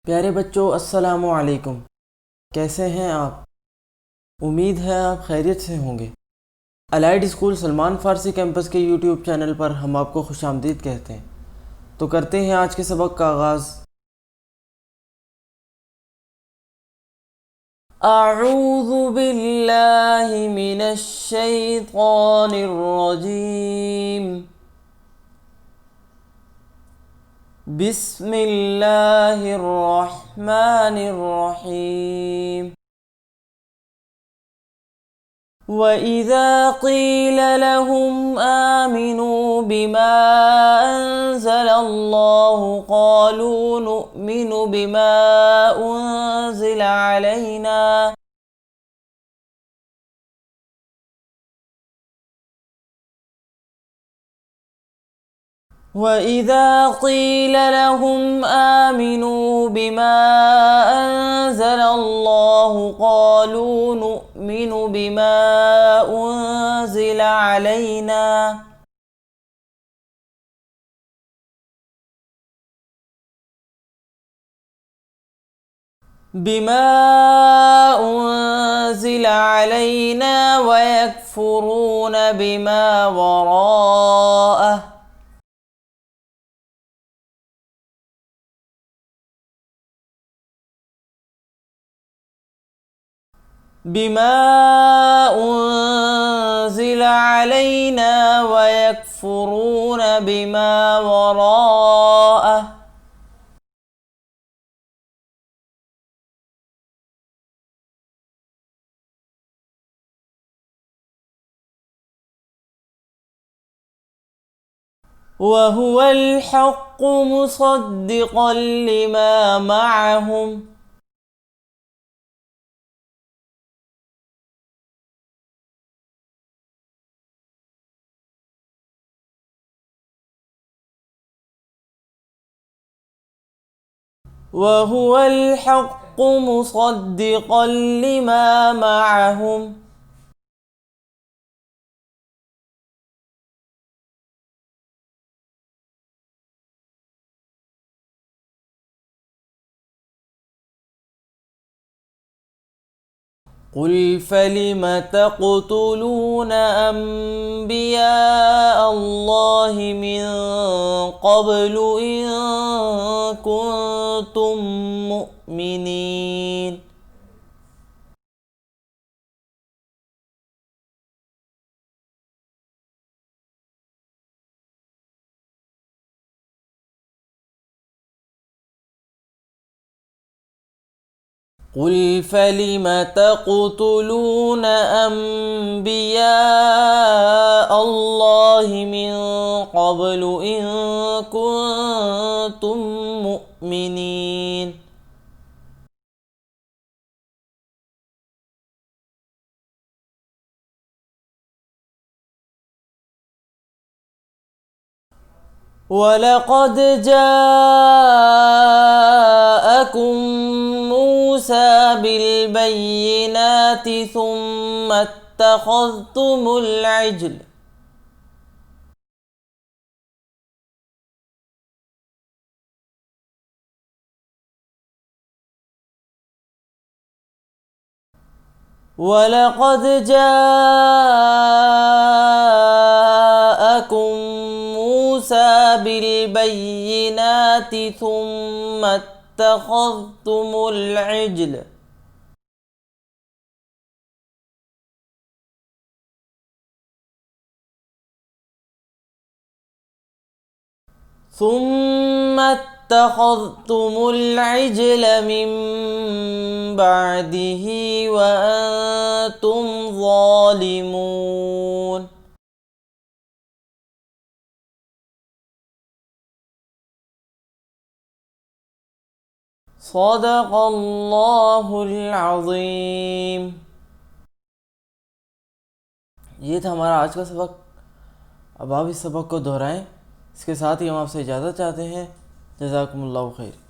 प्यारे बच्चों, अस्सलामु अलैकुम। कैसे हैं आप? उम्मीद है आप खैरियत से होंगे। अलाइड स्कूल सलमान फ़ारसी कैंपस के यूट्यूब चैनल पर हम आपको खुशामदीद कहते हैं। तो करते हैं आज के सबक का आगाज़। अऊज़ु बिल्लाहि मिनश शैतानिर रजीम। बिस्मिल्लाहिर रहमानिर रहीम। वइज़ा क़ील लहुम आमिनू बिमा अंज़लल्लाहु क़ालू नुअमिनु बिमा उन्ज़िल अलैना وإذا قيل لهم آمنوا بما أنزل الله قالوا نؤمن بما أنزل علينا ويكفرون بما وراءه ويكفرون بما وراءه وهو الحق مصدقا لما معهم وهو الحق مصدقا لما معهم قل فلم تقتلون أنبياء الله من قبل إن كنتم مؤمنين قل فلم تقتلون أنبياء الله من قبل إن كنتم مؤمنين ولقد جاءكم موسى بالبينات ثم اتخذتم العجل ولقد جاءكم موسى بالبينات ثم اتخذتم العجل من بعده وأنتم ظالمون صدق الله العظीम। ये था हमारा आज का सबक। अब आप इस सबक को दोहराएं। इसके साथ ही हम आपसे इजाज़त चाहते हैं। जज़ाकुमुल्लाहु खैर।